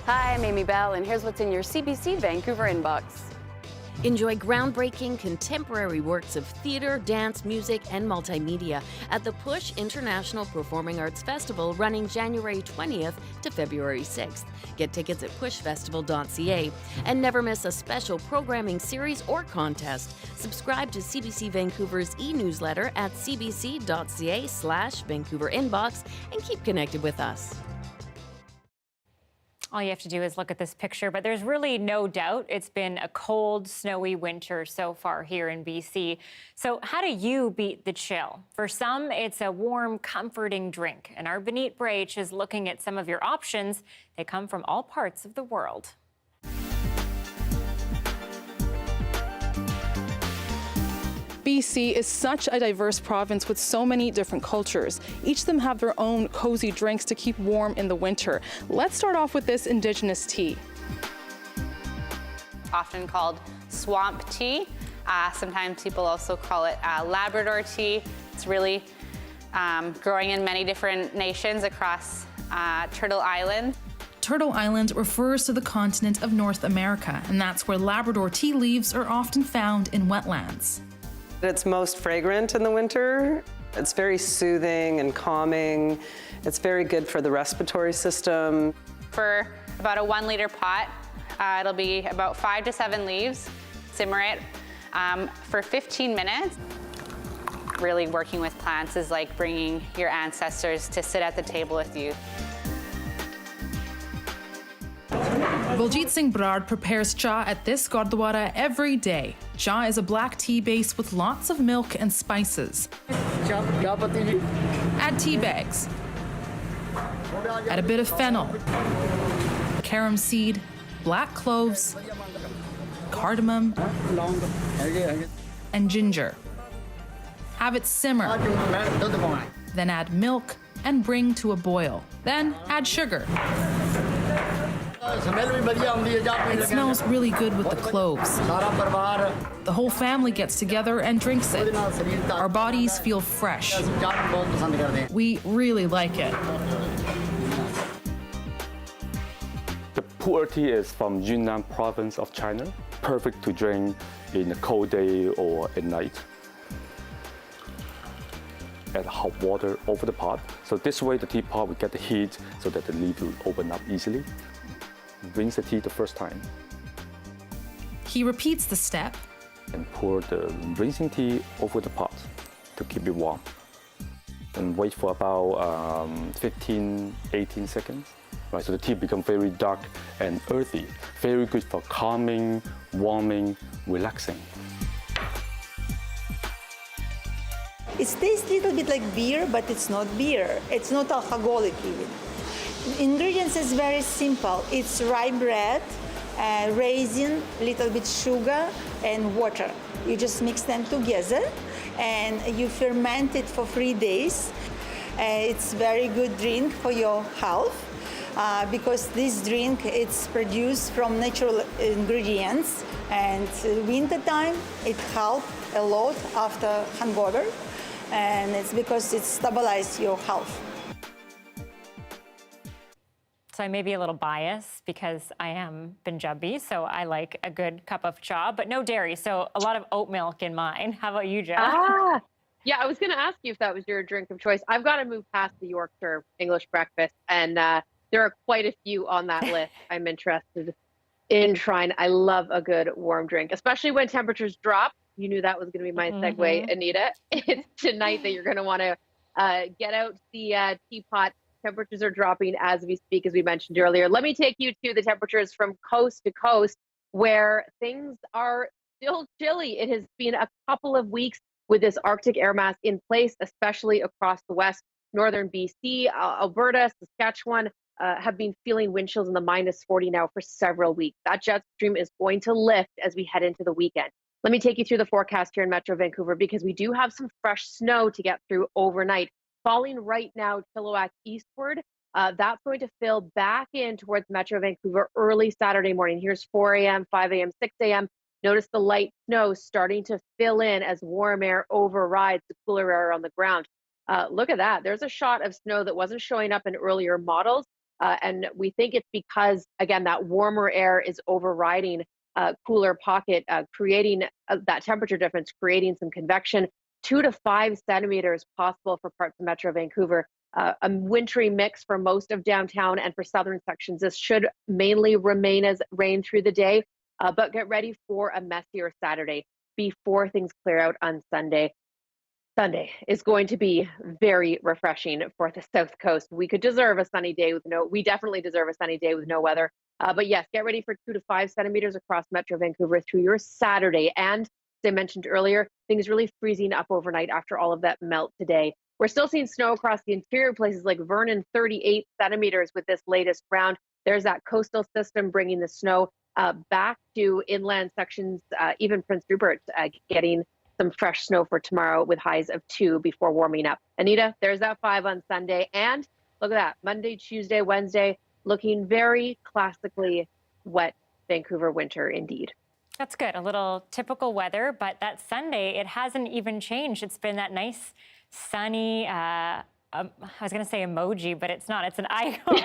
Hi, I'm Amy Bell, and here's what's in your CBC Vancouver inbox. Enjoy groundbreaking contemporary works of theater, dance, music, and multimedia at the Push International Performing Arts Festival running January 20th to February 6th. Get tickets at pushfestival.ca and never miss a special programming series or contest. Subscribe to CBC Vancouver's e-newsletter at cbc.ca/Vancouver inbox and keep connected with us. All you have to do is look at this picture, but there's really no doubt it's been a cold, snowy winter so far here in BC. So how do you beat the chill? For some, it's a warm, comforting drink. And our Benit Brach is looking at some of your options. They come from all parts of the world. BC is such a diverse province with so many different cultures. Each of them have their own cozy drinks to keep warm in the winter. Let's start off with this Indigenous tea. Often called swamp tea. Sometimes people also call it Labrador tea. It's really growing in many different nations across Turtle Island. Turtle Island refers to the continent of North America, and that's where Labrador tea leaves are often found in wetlands. It's most fragrant in the winter. It's very soothing and calming. It's very good for the respiratory system. For about a 1 liter pot, it'll be about 5 to 7 leaves. Simmer it for 15 minutes. Really working with plants is like bringing your ancestors to sit at the table with you. Baljit Singh Brard prepares cha at this gurdwara every day. Cha is a black tea base with lots of milk and spices. Add tea bags. Add a bit of fennel, carom seed, black cloves, cardamom, and ginger. Have it simmer. Then add milk and bring to a boil. Then add sugar. It smells really good with the cloves. The whole family gets together and drinks it. Our bodies feel fresh. We really like it. The pu'er tea is from Yunnan province of China. Perfect to drink in a cold day or at night. Add hot water over the pot. So this way the teapot will get the heat so that the lid will open up easily. Rinse the tea the first time. He repeats the step. And pour the rinsing tea over the pot to keep it warm. And wait for about 15-18 seconds. Right, so the tea becomes very dark and earthy. Very good for calming, warming, relaxing. It tastes a little bit like beer, but it's not beer. It's not alcoholic even. Ingredients is very simple. It's rye bread, raisin, little bit sugar, and water. You just mix them together, and you ferment it for 3 days. It's very good drink for your health because this drink it's produced from natural ingredients, and winter time it helps a lot after hangover, and it's because it stabilizes your health. So I may be a little biased because I am Punjabi, so I like a good cup of cha, but no dairy, so a lot of oat milk in mine. How about you, Jo? Yeah, I was going to ask you if that was your drink of choice. I've got to move past the Yorkshire English breakfast, and there are quite a few on that list I'm interested in trying. I love a good warm drink, especially when temperatures drop. You knew that was going to be my segue, Anita. It's tonight that you're going to want to get out the teapot. Temperatures are dropping as we speak, as we mentioned earlier. Let me take you to the temperatures from coast to coast where things are still chilly. It has been a couple of weeks with this Arctic air mass in place, especially across the west, northern BC, Alberta, Saskatchewan have been feeling wind chills in the -40 now for several weeks. That jet stream is going to lift as we head into the weekend. Let me take you through the forecast here in Metro Vancouver because we do have some fresh snow to get through overnight. Falling right now, Chilliwack eastward. That's going to fill back in towards Metro Vancouver early Saturday morning. Here's 4 a.m., 5 a.m., 6 a.m. Notice the light snow starting to fill in as warm air overrides the cooler air on the ground. Look at that. There's a shot of snow that wasn't showing up in earlier models. And we think it's because, again, that warmer air is overriding cooler pocket, creating that temperature difference, creating some convection. 2 to 5 centimeters possible for parts of Metro Vancouver. A wintry mix for most of downtown, and for southern sections, this should mainly remain as rain through the day, but get ready for a messier Saturday before things clear out on Sunday. Sunday is going to be very refreshing for the South Coast. We could deserve a sunny day we definitely deserve a sunny day with no weather. But yes, get ready for 2 to 5 centimeters across Metro Vancouver through your Saturday. And as I mentioned earlier, things really freezing up overnight after all of that melt today. We're still seeing snow across the interior, places like Vernon, 38 centimeters with this latest round. There's that coastal system bringing the snow back to inland sections, even Prince Rupert getting some fresh snow for tomorrow with highs of 2 before warming up. Anita, there's that 5 on Sunday. And look at that, Monday, Tuesday, Wednesday, looking very classically wet Vancouver winter indeed. That's good. A little typical weather, but that Sunday, it hasn't even changed. It's been that nice, sunny, I was going to say emoji, but it's not. It's an icon.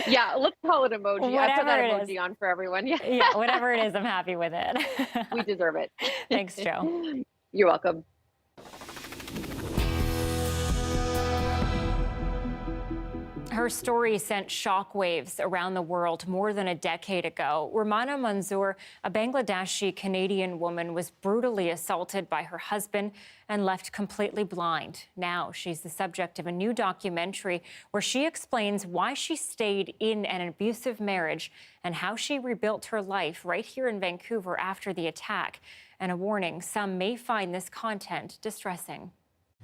Yeah, let's call it emoji. Whatever I put that it emoji is. on for everyone. Yeah. Yeah, whatever it is, I'm happy with it. We deserve it. Thanks, Joe. You're welcome. Her story sent shockwaves around the world more than a decade ago. Rumana Manzoor, a Bangladeshi Canadian woman, was brutally assaulted by her husband and left completely blind. Now she's the subject of a new documentary where she explains why she stayed in an abusive marriage and how she rebuilt her life right here in Vancouver after the attack. And a warning, some may find this content distressing.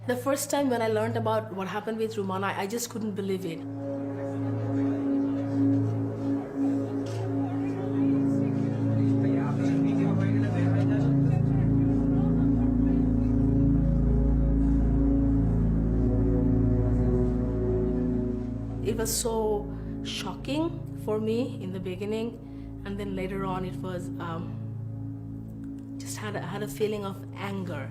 The first time when I learned about what happened with Rumana, I just couldn't believe it. It was so shocking for me in the beginning, and then later on it was just had a feeling of anger.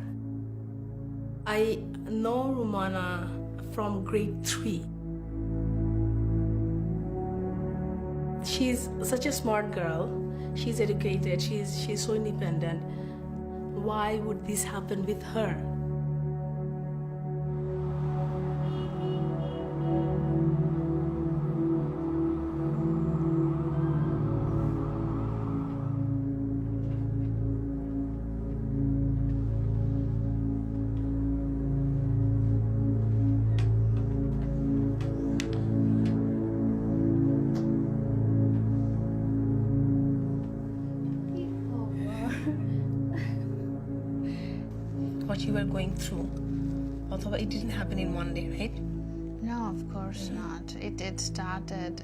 I know Rumana from grade 3. She's such a smart girl. She's educated. She's so independent. Why would this happen with her? What you were going through, although it didn't happen in one day, right? No, of course not. It started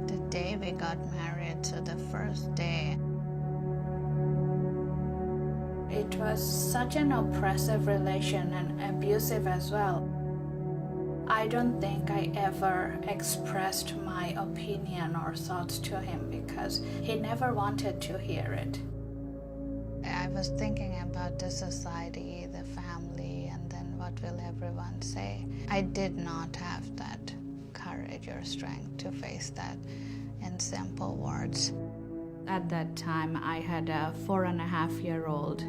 the day we got married, so the first day. It was such an oppressive relation and abusive as well. I don't think I ever expressed my opinion or thoughts to him because he never wanted to hear it. I was thinking about the society, the family, and then what will everyone say. I did not have that courage or strength to face that in simple words. At that time, I had a 4.5-year-old.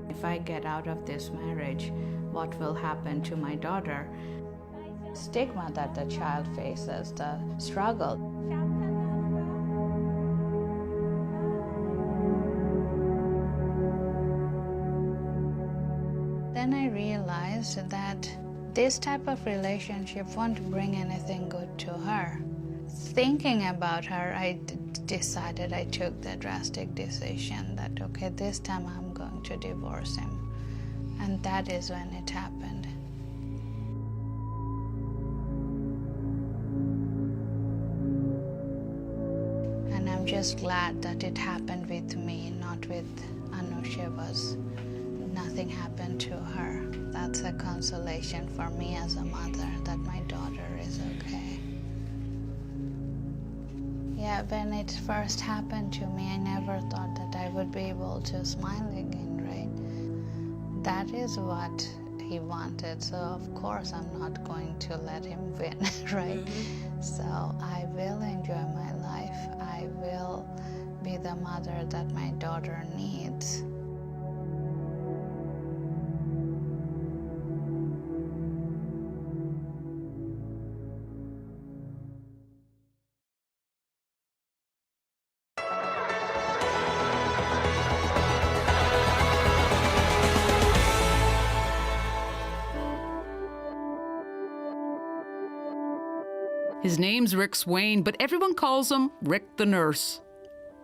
If I get out of this marriage, what will happen to my daughter? Stigma that the child faces, the struggle. Then I realized that this type of relationship won't bring anything good to her. Thinking about her, I decided, I took the drastic decision that, okay, this time I'm going to divorce him. And that is when it happened. And I'm just glad that it happened with me, not with Anusha. Nothing happened to her. That's a consolation for me as a mother, that my daughter is okay. Yeah, when it first happened to me, I never thought that I would be able to smile again, right? That is what he wanted. So of course I'm not going to let him win, right? So I will enjoy my life. I will be the mother that my daughter needs. His name's Rick Swain, but everyone calls him Rick the Nurse.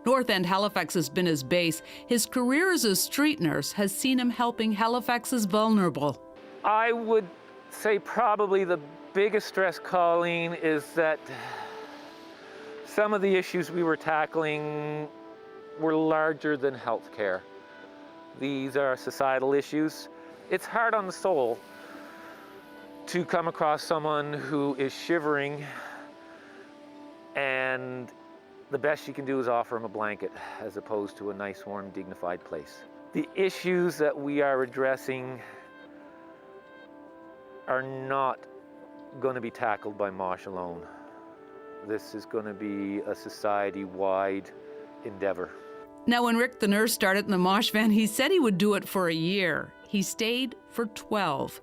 North End Halifax has been his base. His career as a street nurse has seen him helping Halifax's vulnerable. I would say probably the biggest stress, Colleen, is that some of the issues we were tackling were larger than healthcare. These are societal issues. It's hard on the soul to come across someone who is shivering and the best you can do is offer them a blanket as opposed to a nice, warm, dignified place. The issues that we are addressing are not going to be tackled by MOSH alone. This is going to be a society-wide endeavor. Now, when Rick the Nurse started in the MOSH van, he said he would do it for a year. He stayed for 12.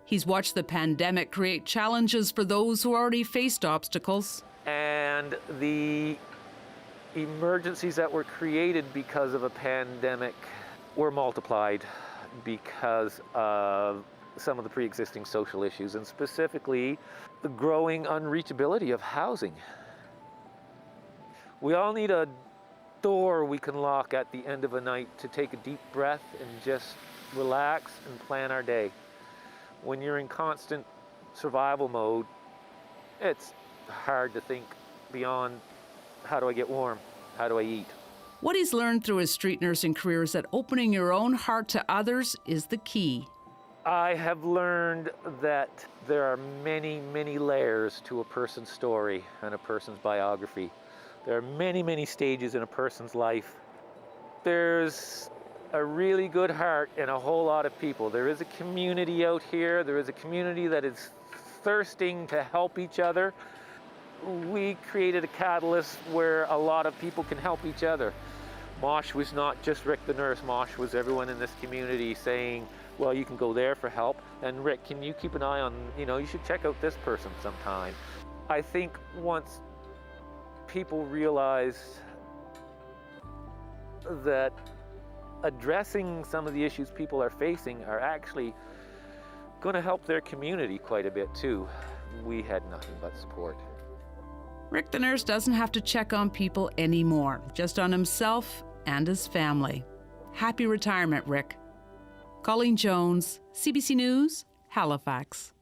He's watched the pandemic create challenges for those who already faced obstacles. And the emergencies that were created because of a pandemic were multiplied because of some of the pre-existing social issues, and specifically the growing unreachability of housing. We all need a door we can lock at the end of a night to take a deep breath and just relax and plan our day. When you're in constant survival mode, it's hard to think beyond how do I get warm, how do I eat. What he's learned through his street nursing career is that opening your own heart to others is the key. I have learned that there are many, many layers to a person's story and a person's biography. There are many, many stages in a person's life. There's a really good heart in a whole lot of people. There is a community out here. There is a community that is thirsting to help each other. We created a catalyst where a lot of people can help each other. MOSH was not just Rick the Nurse. MOSH was everyone in this community saying, well, you can go there for help. And Rick, can you keep an eye on, you should check out this person sometime. I think once people realize that addressing some of the issues people are facing are actually going to help their community quite a bit too. We had nothing but support. Rick the Nurse doesn't have to check on people anymore, just on himself and his family. Happy retirement, Rick. Colleen Jones, CBC News, Halifax.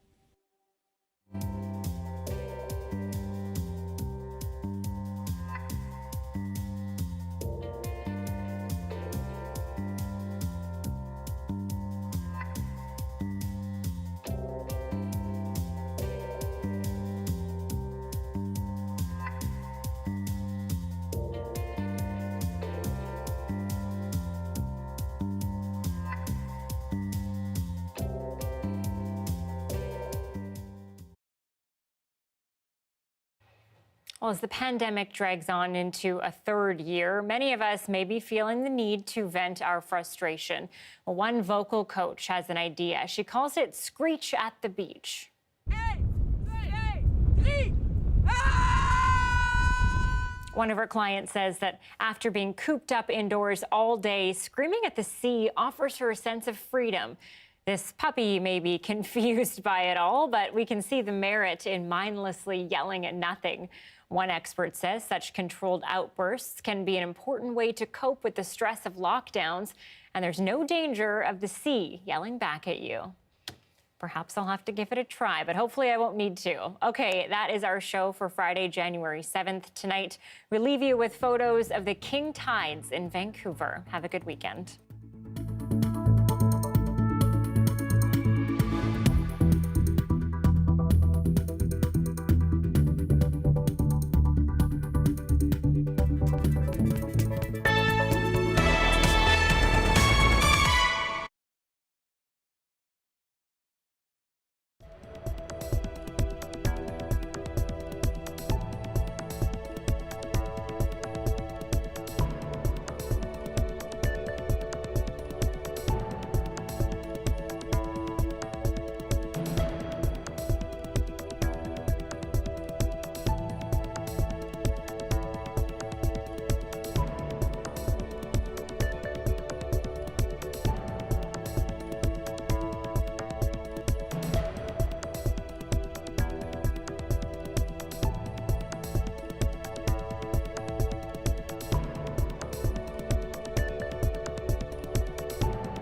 Well, as the pandemic drags on into a third year, many of us may be feeling the need to vent our frustration. Well, one vocal coach has an idea. She calls it Screech at the Beach. One of her clients says that after being cooped up indoors all day, screaming at the sea offers her a sense of freedom. This puppy may be confused by it all, but we can see the merit in mindlessly yelling at nothing. One expert says such controlled outbursts can be an important way to cope with the stress of lockdowns, and there's no danger of the sea yelling back at you. Perhaps I'll have to give it a try, but hopefully I won't need to. Okay, that is our show for Friday, January 7th. Tonight, we leave you with photos of the king tides in Vancouver. Have a good weekend.